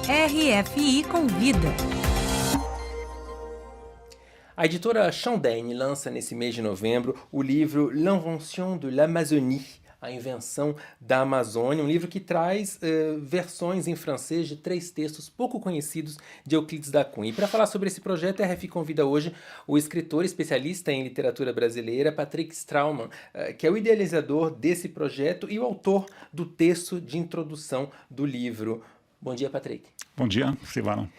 RFI Convida. A editora Chandaigne lança nesse mês de novembro o livro L'Invention de l'Amazonie, a invenção da Amazônia, um livro que traz versões em francês de 3 textos pouco conhecidos de Euclides da Cunha. E para falar sobre esse projeto, a RFI convida hoje o escritor especialista em literatura brasileira, Patrick Straumann, que é o idealizador desse projeto e o autor do texto de introdução do livro. Bom dia, Patrick. Bom dia, Silvano.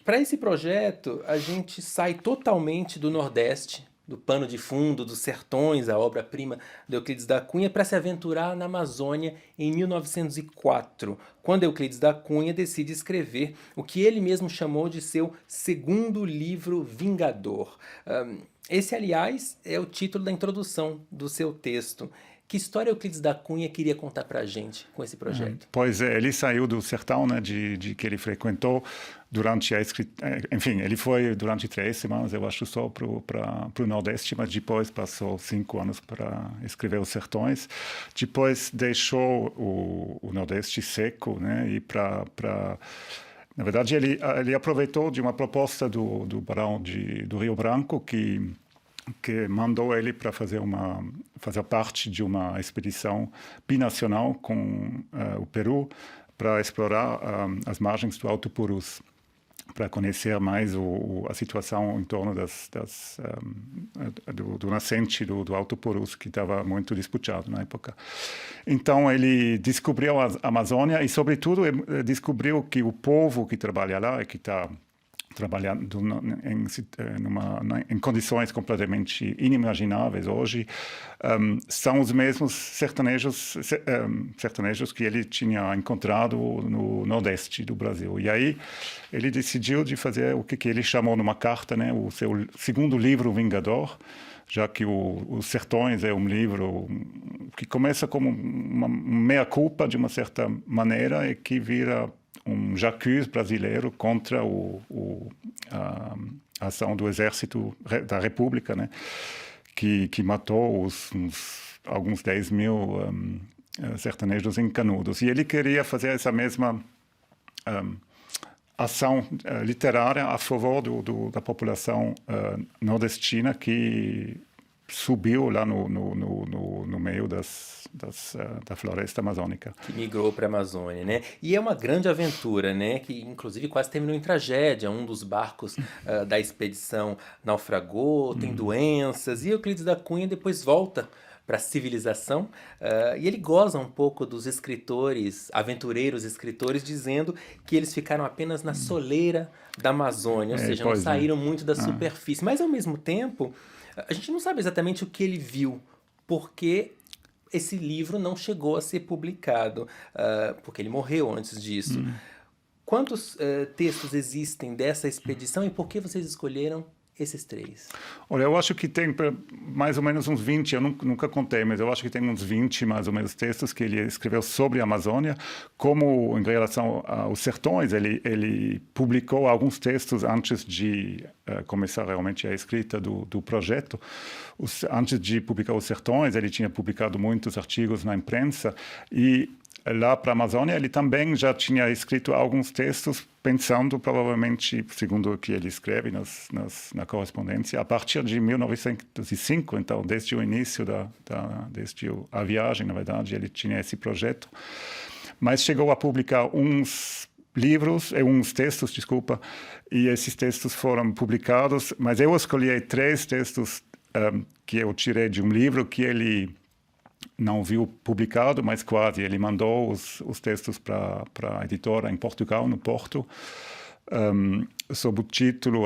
Para esse projeto, a gente sai totalmente do Nordeste, do pano de fundo, dos sertões, a obra-prima de Euclides da Cunha, para se aventurar na Amazônia em 1904, quando Euclides da Cunha decide escrever o que ele mesmo chamou de seu segundo livro vingador. Esse, aliás, é o título da introdução do seu texto. Que história Euclides da Cunha queria contar para a gente com esse projeto? Pois é, ele saiu do sertão, né, de que ele frequentou durante a escrita. Enfim, ele foi durante 3 semanas, eu acho, só para o Nordeste, mas depois passou 5 anos para escrever os sertões. Depois deixou o Nordeste seco, né, e na verdade, ele aproveitou de uma proposta do barão do Rio Branco, que mandou ele para fazer parte de uma expedição binacional com o Peru para explorar as margens do Alto Purus, para conhecer mais a situação em torno do nascente do Alto Purus, que estava muito disputado na época. Então, ele descobriu a Amazônia e, sobretudo, descobriu que o povo que trabalha lá e que está trabalhando em condições completamente inimagináveis hoje, são os mesmos sertanejos que ele tinha encontrado no Nordeste do Brasil. E aí ele decidiu de fazer o que ele chamou numa carta, né, o seu segundo livro vingador, já que Os Sertões é um livro que começa como uma meia-culpa, de uma certa maneira, e que vira um j'accuse brasileiro contra a ação do Exército da República, né, que matou alguns 10 mil sertanejos em Canudos. E ele queria fazer essa mesma ação literária a favor da população nordestina que subiu lá no meio da floresta amazônica. Que migrou para a Amazônia, né? E é uma grande aventura, né? Que inclusive quase terminou em tragédia. Um dos barcos da expedição naufragou, tem doenças, e Euclides da Cunha depois volta para a civilização, e ele goza um pouco dos escritores, aventureiros escritores, dizendo que eles ficaram apenas na soleira da Amazônia, ou seja, não saíram muito da superfície. Mas, ao mesmo tempo, a gente não sabe exatamente o que ele viu, porque esse livro não chegou a ser publicado, porque ele morreu antes disso. Quantos textos existem dessa expedição e por que vocês escolheram esses 3? Olha, eu acho que tem mais ou menos uns 20, eu nunca contei, mas eu acho que tem uns 20 mais ou menos textos que ele escreveu sobre a Amazônia. Como em relação aos sertões, ele publicou alguns textos antes de começar realmente a escrita do projeto. Antes de publicar os sertões, ele tinha publicado muitos artigos na imprensa, e lá para a Amazônia ele também já tinha escrito alguns textos pensando, provavelmente, segundo o que ele escreve na correspondência, a partir de 1905, então desde o início desde a viagem, na verdade, ele tinha esse projeto, mas chegou a publicar uns textos, desculpa, e esses textos foram publicados, mas eu escolhi 3 textos que eu tirei de um livro que ele não viu publicado, mas quase. Ele mandou os textos para a editora em Portugal, no Porto, sob o título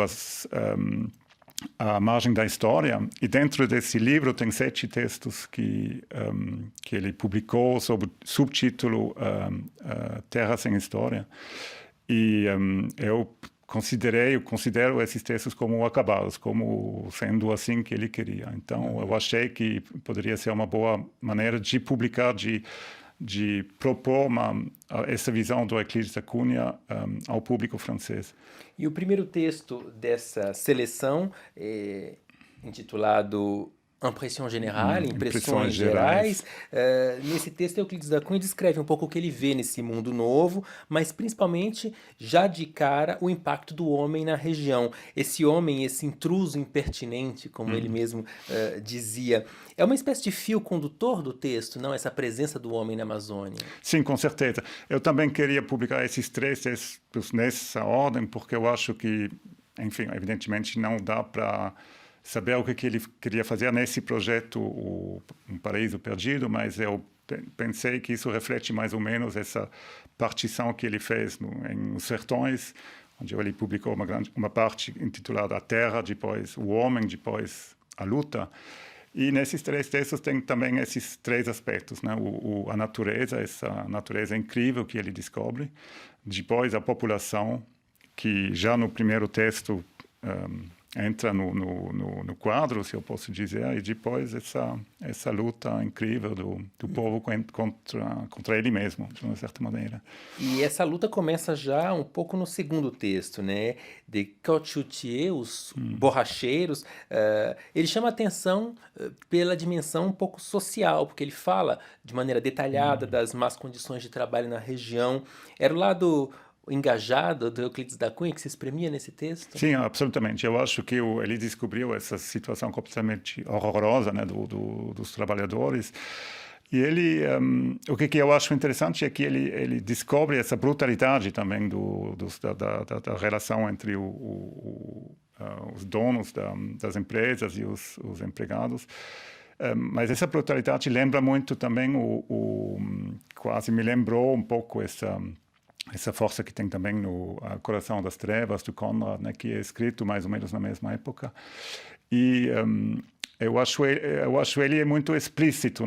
A Margem da História. E dentro desse livro tem 7 textos que ele publicou sob o subtítulo Terra Sem História. E eu considero esses textos como acabados, como sendo assim que ele queria. Então, eu achei que poderia ser uma boa maneira de publicar, de propor essa visão do Euclides da Cunha ao público francês. E o primeiro texto dessa seleção, intitulado Impressão geral, Impressões impressões gerais. gerais. Nesse texto, Euclides da Cunha descreve um pouco o que ele vê nesse mundo novo, mas principalmente, já de cara, o impacto do homem na região. Esse homem, esse intruso impertinente, como ele mesmo dizia, é uma espécie de fio condutor do texto, não? Essa presença do homem na Amazônia. Sim, com certeza. Eu também queria publicar esses três textos nessa ordem, porque eu acho que, enfim, evidentemente não dá para saber o que ele queria fazer nesse projeto, Um Paraíso Perdido, mas eu pensei que isso reflete mais ou menos essa partição que ele fez em Os Sertões, onde ele publicou uma parte intitulada A Terra, depois O Homem, depois A Luta. E nesses três textos tem também esses três aspectos, né? A natureza, essa natureza incrível que ele descobre, depois a população, que já no primeiro texto entra no quadro, se eu posso dizer, e depois essa luta incrível do povo contra ele mesmo, de uma certa maneira. E essa luta começa já um pouco no segundo texto, né? De Caoutchoutier, os borracheiros. Ele chama a atenção pela dimensão um pouco social, porque ele fala de maneira detalhada das más condições de trabalho na região. Era o lado engajado do Euclides da Cunha que se exprimia nesse texto? Sim, absolutamente. Eu acho que ele descobriu essa situação completamente horrorosa, né, dos trabalhadores. E ele, o que eu acho interessante é que ele descobre essa brutalidade também da relação entre os donos das empresas e os empregados. Mas essa brutalidade lembra muito também quase me lembrou um pouco essa força que tem também no Coração das Trevas, do Conrad, né, que é escrito mais ou menos na mesma época. E eu acho ele muito explícito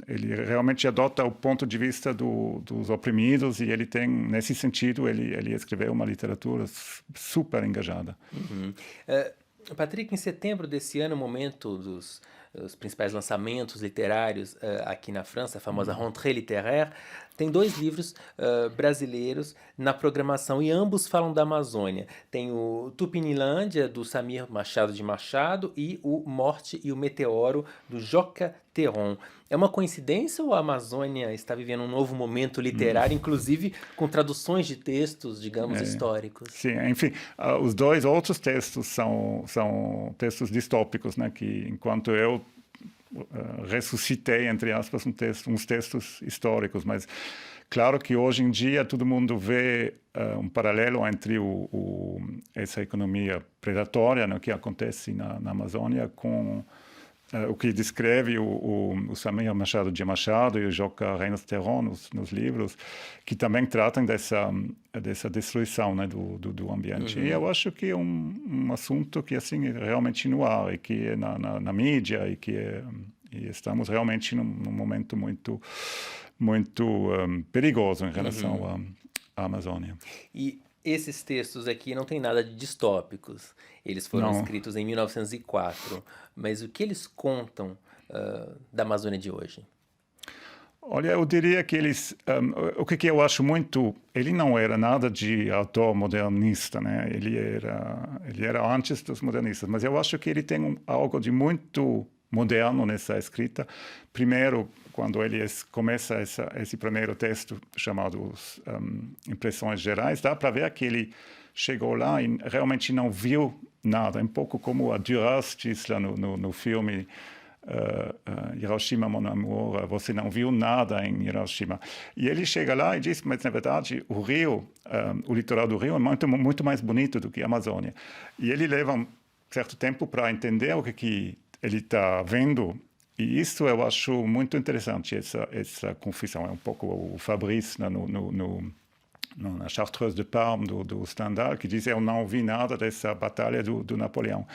ele realmente adota o ponto de vista dos oprimidos e ele tem, nesse sentido, ele escreveu uma literatura super engajada. Patrick, em setembro desse ano, o momento dos os principais lançamentos literários aqui na França, a famosa Rentrée littéraire, tem 2 livros brasileiros na programação e ambos falam da Amazônia. Tem o Tupinilândia, do Samir Machado de Machado, e o Morte e o Meteoro, do Joca Terron. É uma coincidência ou a Amazônia está vivendo um novo momento literário, inclusive com traduções de textos, digamos, históricos? Sim, enfim, os 2 outros textos são textos distópicos, né, que enquanto eu ressuscitei, entre aspas, uns textos históricos, mas claro que hoje em dia todo mundo vê um paralelo entre essa economia predatória, né, que acontece na Amazônia com o que descreve o Samir Machado de Machado e o Joca Reynolds Terron nos livros, que também tratam dessa destruição, né, do ambiente. E eu acho que é um assunto que assim é realmente no ar e que é na mídia e estamos realmente num momento muito perigoso em relação à Amazônia. E esses textos aqui não têm nada de distópicos. Eles foram escritos em 1904. Mas o que eles contam da Amazônia de hoje? Olha, eu diria que o que eu acho muito, ele não era nada de autor modernista, né? Ele era antes dos modernistas, mas eu acho que ele tem algo de muito moderno nessa escrita. Primeiro, quando ele começa esse primeiro texto chamado Impressões Gerais, dá para ver que ele chegou lá e realmente não viu nada. Um pouco como a Duras diz lá no filme Hiroshima, Mon Amour, você não viu nada em Hiroshima. E ele chega lá e diz, mas na verdade o Rio, o litoral do Rio é muito, muito mais bonito do que a Amazônia. E ele leva um certo tempo para entender o que ele está vendo. E isso eu acho muito interessante, essa confissão. É um pouco o Fabrice na Chartreuse de Parme, do Stendhal, que diz, eu não vi nada dessa batalha do Napoleão.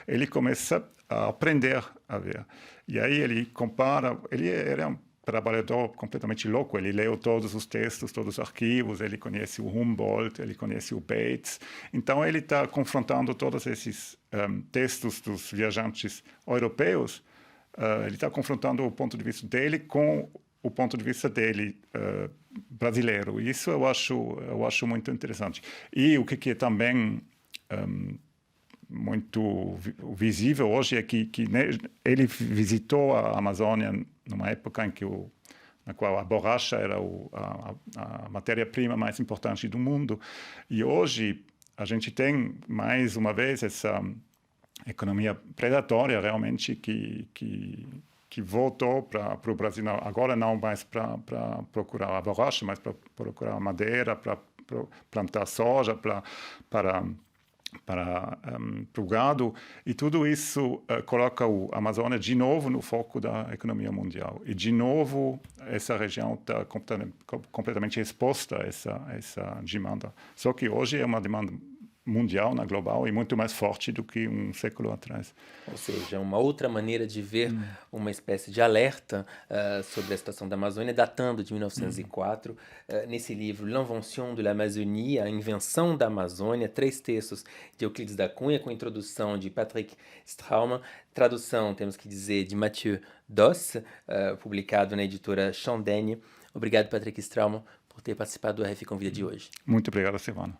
Ele começa a aprender a ver. E aí ele compara, ele era um trabalhador completamente louco, ele leu todos os textos, todos os arquivos, ele conhece o Humboldt, ele conhece o Bates. Então ele está confrontando todos esses textos dos viajantes europeus, ele está confrontando o ponto de vista dele com o ponto de vista dele brasileiro. Isso eu acho muito interessante. E o que também muito visível hoje é que ele visitou a Amazônia numa época na qual a borracha era a matéria-prima mais importante do mundo. E hoje a gente tem, mais uma vez, essa economia predatória realmente que voltou para o Brasil, agora não mais para procurar a borracha, mas para procurar a madeira, para plantar soja, para o gado, e tudo isso coloca a Amazônia de novo no foco da economia mundial. E, de novo, essa região está completamente exposta a essa demanda. Só que hoje é uma demanda mundial, global, e muito mais forte do que um século atrás. Ou seja, uma outra maneira de ver uma espécie de alerta sobre a situação da Amazônia, datando de 1904. Nesse livro, L'Invention de l'Amazonie, a invenção da Amazônia, 3 textos de Euclides da Cunha, com introdução de Patrick Straumann, tradução, temos que dizer, de Mathieu Doss, publicado na editora Chandaigne. Obrigado, Patrick Straumann, por ter participado do RF Convida de hoje. Muito obrigado, Silvano.